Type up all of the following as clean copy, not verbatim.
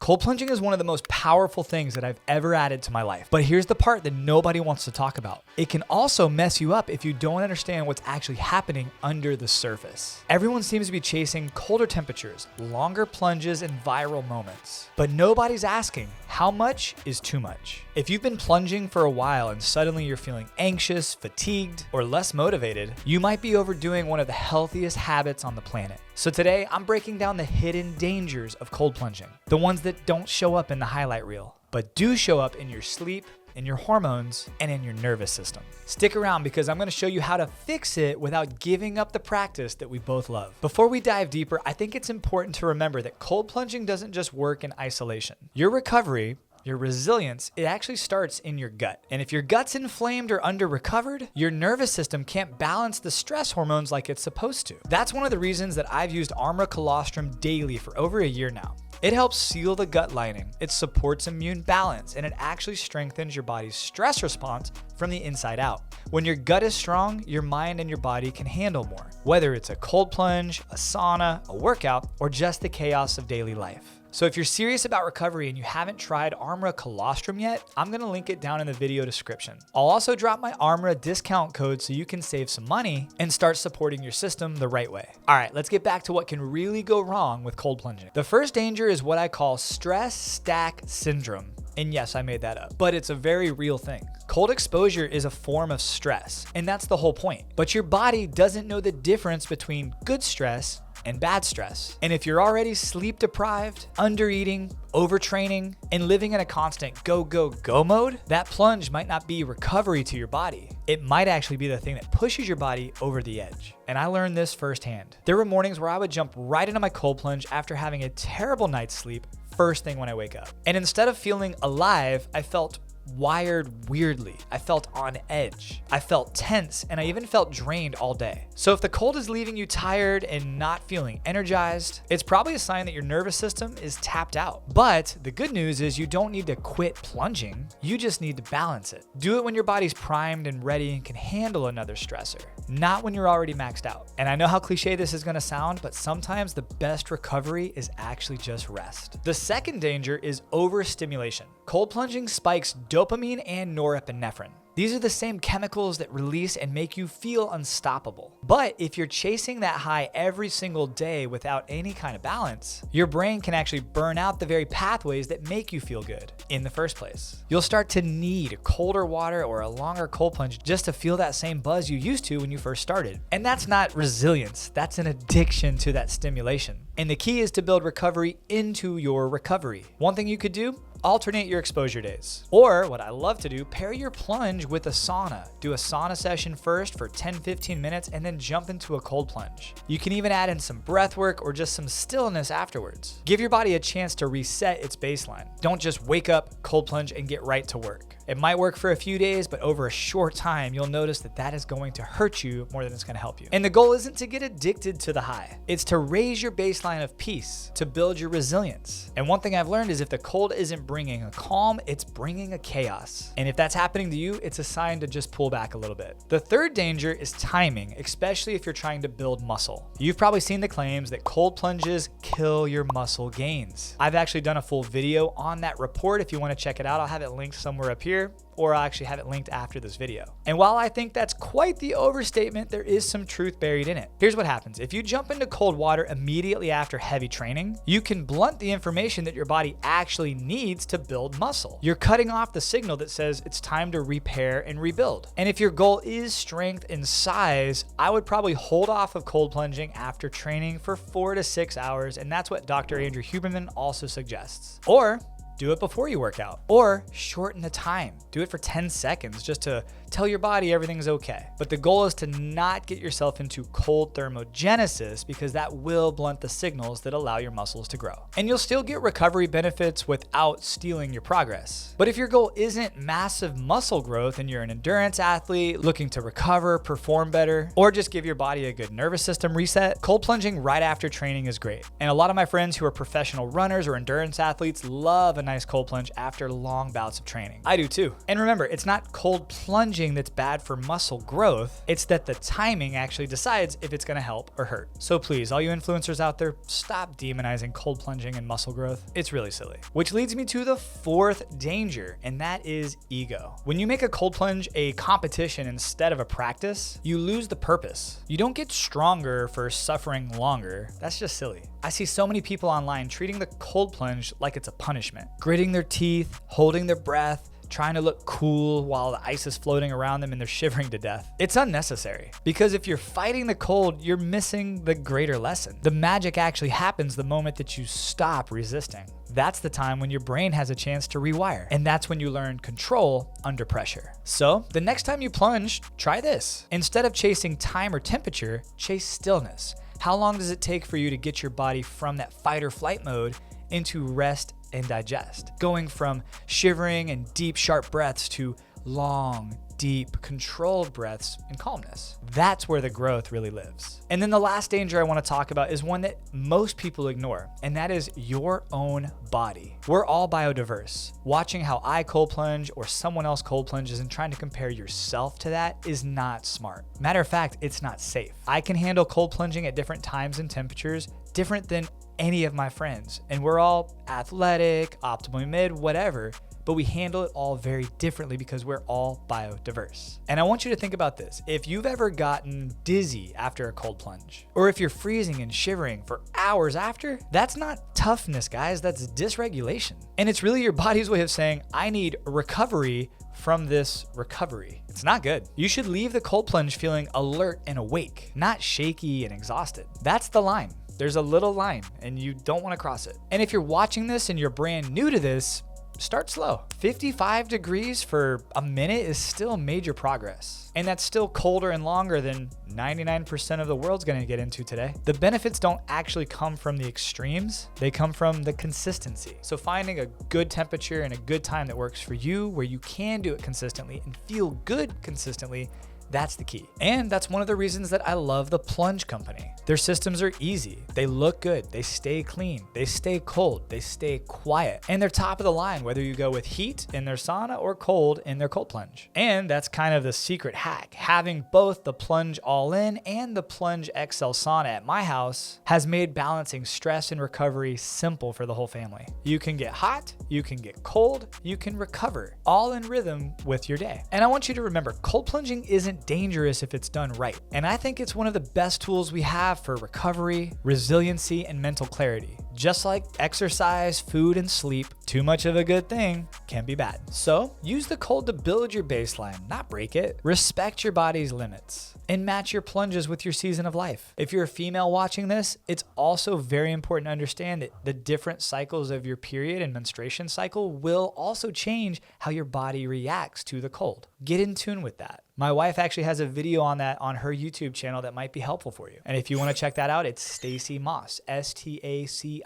Cold plunging is one of the most powerful things that I've ever added to my life. But here's the part that nobody wants to talk about. It can also mess you up if you don't understand what's actually happening under the surface. Everyone seems to be chasing colder temperatures, longer plunges, and viral moments. But nobody's asking, how much is too much? If you've been plunging for a while and suddenly you're feeling anxious, fatigued, or less motivated, you might be overdoing one of the healthiest habits on the planet. So today, I'm breaking down the hidden dangers of cold plunging. The ones that don't show up in the highlight reel, but do show up in your sleep, in your hormones, and in your nervous system. Stick around because I'm gonna show you how to fix it without giving up the practice that we both love. Before we dive deeper, I think it's important to remember that cold plunging doesn't just work in isolation. Your recovery, your resilience, it actually starts in your gut. And if your gut's inflamed or under-recovered, your nervous system can't balance the stress hormones like it's supposed to. That's one of the reasons that I've used Armra Colostrum daily for over a year now. It helps seal the gut lining, it supports immune balance, and it actually strengthens your body's stress response from the inside out. When your gut is strong, your mind and your body can handle more, whether it's a cold plunge, a sauna, a workout, or just the chaos of daily life. So if you're serious about recovery and you haven't tried Armra Colostrum yet, I'm gonna link it down in the video description. I'll also drop my Armra discount code so you can save some money and start supporting your system the right way. All right, let's get back to what can really go wrong with cold plunging. The first danger is what I call stress stack syndrome. And yes, I made that up, but it's a very real thing. Cold exposure is a form of stress, and that's the whole point. But your body doesn't know the difference between good stress and bad stress. And if you're already sleep deprived, under eating, overtraining, and living in a constant go, go, go mode, that plunge might not be recovery to your body. It might actually be the thing that pushes your body over the edge. And I learned this firsthand. There were mornings where I would jump right into my cold plunge after having a terrible night's sleep first thing when I wake up. And instead of feeling alive, I felt wired weirdly. I felt on edge. I felt tense, and I even felt drained all day. So if the cold is leaving you tired and not feeling energized, it's probably a sign that your nervous system is tapped out. But the good news is you don't need to quit plunging. You just need to balance it. Do it when your body's primed and ready and can handle another stressor, not when you're already maxed out. And I know how cliche this is gonna sound, but sometimes the best recovery is actually just rest. The second danger is overstimulation. Cold plunging spikes dopamine and norepinephrine. These are the same chemicals that release and make you feel unstoppable. But if you're chasing that high every single day without any kind of balance, your brain can actually burn out the very pathways that make you feel good in the first place. You'll start to need colder water or a longer cold plunge just to feel that same buzz you used to when you first started. And that's not resilience, that's an addiction to that stimulation. And the key is to build recovery into your recovery. One thing you could do, alternate your exposure days. Or what I love to do, pair your plunge with a sauna. Do a sauna session first for 10-15 minutes and then jump into a cold plunge. You can even add in some breath work or just some stillness afterwards. Give your body a chance to reset its baseline. Don't just wake up, cold plunge, and get right to work. It might work for a few days, but over a short time, you'll notice that that is going to hurt you more than it's gonna help you. And the goal isn't to get addicted to the high. It's to raise your baseline of peace, to build your resilience. And one thing I've learned is if the cold isn't bringing a calm, it's bringing a chaos. And if that's happening to you, it's a sign to just pull back a little bit. The third danger is timing, especially if you're trying to build muscle. You've probably seen the claims that cold plunges kill your muscle gains. I've actually done a full video on that report. If you want to check it out, I'll have it linked somewhere up here, or I'll actually have it linked after this video. And while I think that's quite the overstatement, there is some truth buried in it. Here's what happens. If you jump into cold water immediately after heavy training, you can blunt the information that your body actually needs to build muscle. You're cutting off the signal that says it's time to repair and rebuild. And if your goal is strength and size, I would probably hold off of cold plunging after training for 4 to 6 hours, and that's what Dr. Andrew Huberman also suggests. Or do it before you work out, or shorten the time. Do it for 10 seconds just to tell your body everything's okay. But the goal is to not get yourself into cold thermogenesis because that will blunt the signals that allow your muscles to grow. And you'll still get recovery benefits without stealing your progress. But if your goal isn't massive muscle growth and you're an endurance athlete looking to recover, perform better, or just give your body a good nervous system reset, cold plunging right after training is great. And a lot of my friends who are professional runners or endurance athletes love a nice cold plunge after long bouts of training. I do too. And remember, it's not cold plunging that's bad for muscle growth. It's that the timing actually decides if it's gonna help or hurt. So please, all you influencers out there, stop demonizing cold plunging and muscle growth. It's really silly. Which leads me to the fourth danger, and that is ego. When you make a cold plunge a competition instead of a practice, you lose the purpose. You don't get stronger for suffering longer. That's just silly. I see so many people online treating the cold plunge like it's a punishment, gritting their teeth, holding their breath, trying to look cool while the ice is floating around them and they're shivering to death. It's unnecessary, because if you're fighting the cold, you're missing the greater lesson. The magic actually happens the moment that you stop resisting. That's the time when your brain has a chance to rewire, and that's when you learn control under pressure. So the next time you plunge, try this. Instead of chasing time or temperature, chase stillness. How long does it take for you to get your body from that fight or flight mode into rest and digest? Going from shivering and deep, sharp breaths to long, deep, controlled breaths and calmness. That's where the growth really lives. And then the last danger I want to talk about is one that most people ignore, and that is your own body. We're all biodiverse. Watching how I cold plunge or someone else cold plunges and trying to compare yourself to that is not smart. Matter of fact, it's not safe. I can handle cold plunging at different times and temperatures, different than any of my friends. And we're all athletic, optimally mid, whatever, but we handle it all very differently because we're all biodiverse. And I want you to think about this. If you've ever gotten dizzy after a cold plunge, or if you're freezing and shivering for hours after, that's not toughness, guys, that's dysregulation. And it's really your body's way of saying, I need recovery from this recovery. It's not good. You should leave the cold plunge feeling alert and awake, not shaky and exhausted. That's the line. There's a little line and you don't want to cross it. And if you're watching this and you're brand new to this, start slow. 55 degrees for a minute is still major progress. And that's still colder and longer than 99% of the world's gonna get into today. The benefits don't actually come from the extremes. They come from the consistency. So finding a good temperature and a good time that works for you, where you can do it consistently and feel good consistently, that's the key. And that's one of the reasons that I love the Plunge company. Their systems are easy. They look good. They stay clean. They stay cold. They stay quiet. And they're top of the line, whether you go with heat in their sauna or cold in their cold plunge. And that's kind of the secret hack. Having both the Plunge All-In and the Plunge XL sauna at my house has made balancing stress and recovery simple for the whole family. You can get hot, you can get cold, you can recover, all in rhythm with your day. And I want you to remember, cold plunging isn't dangerous if it's done right. And I think it's one of the best tools we have for recovery, resiliency, and mental clarity. Just like exercise, food, and sleep, too much of a good thing can be bad. So use the cold to build your baseline, not break it. Respect your body's limits and match your plunges with your season of life. If you're a female watching this, it's also very important to understand that the different cycles of your period and menstruation cycle will also change how your body reacts to the cold. Get in tune with that. My wife actually has a video on that on her YouTube channel that might be helpful for you. And if you want to check that out, it's Stacie Maus, STACIE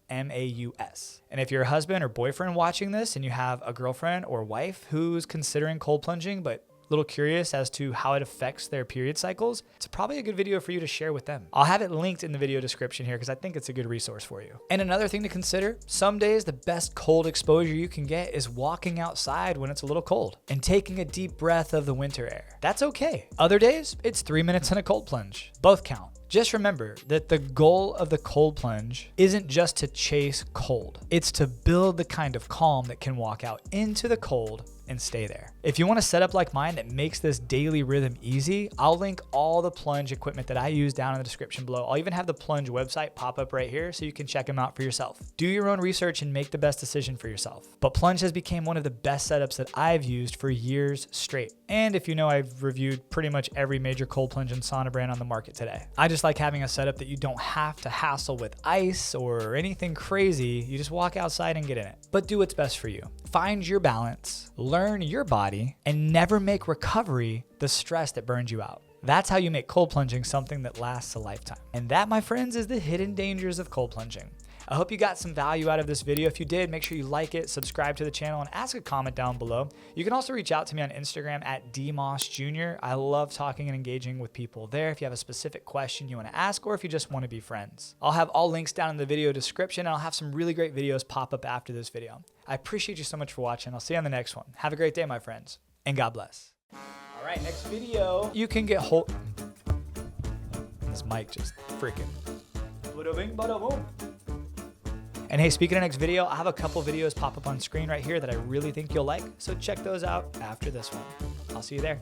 MAUS. And if you're a husband or boyfriend watching this and you have a girlfriend or wife who's considering cold plunging but a little curious as to how it affects their period cycles, it's probably a good video for you to share with them. I'll have it linked in the video description here because I think it's a good resource for you. And another thing to consider, some days the best cold exposure you can get is walking outside when it's a little cold and taking a deep breath of the winter air. That's okay. Other days, it's 3 minutes in a cold plunge. Both count. Just remember that the goal of the cold plunge isn't just to chase cold. It's to build the kind of calm that can walk out into the cold and stay there. If you want a setup like mine that makes this daily rhythm easy, I'll link all the Plunge equipment that I use down in the description below. I'll even have the Plunge website pop up right here so you can check them out for yourself. Do your own research and make the best decision for yourself. But Plunge has become one of the best setups that I've used for years straight. And if you know, I've reviewed pretty much every major cold plunge and sauna brand on the market today. I just like having a setup that you don't have to hassle with ice or anything crazy. You just walk outside and get in it. But do what's best for you. Find your balance, learn your body, and never make recovery the stress that burns you out. That's how you make cold plunging something that lasts a lifetime. And that, my friends, is the hidden dangers of cold plunging. I hope you got some value out of this video. If you did, make sure you like it, subscribe to the channel, and ask a comment down below. You can also reach out to me on Instagram at dmossjr. I love talking and engaging with people there if you have a specific question you want to ask or if you just want to be friends. I'll have all links down in the video description, and I'll have some really great videos pop up after this video. I appreciate you so much for watching. I'll see you on the next one. Have a great day, my friends, and God bless. All right, next video, you can get hold. This mic just freaking. Bada bing, bada boom. And hey, speaking of next video, I have a couple videos pop up on screen right here that I really think you'll like. So check those out after this one. I'll see you there.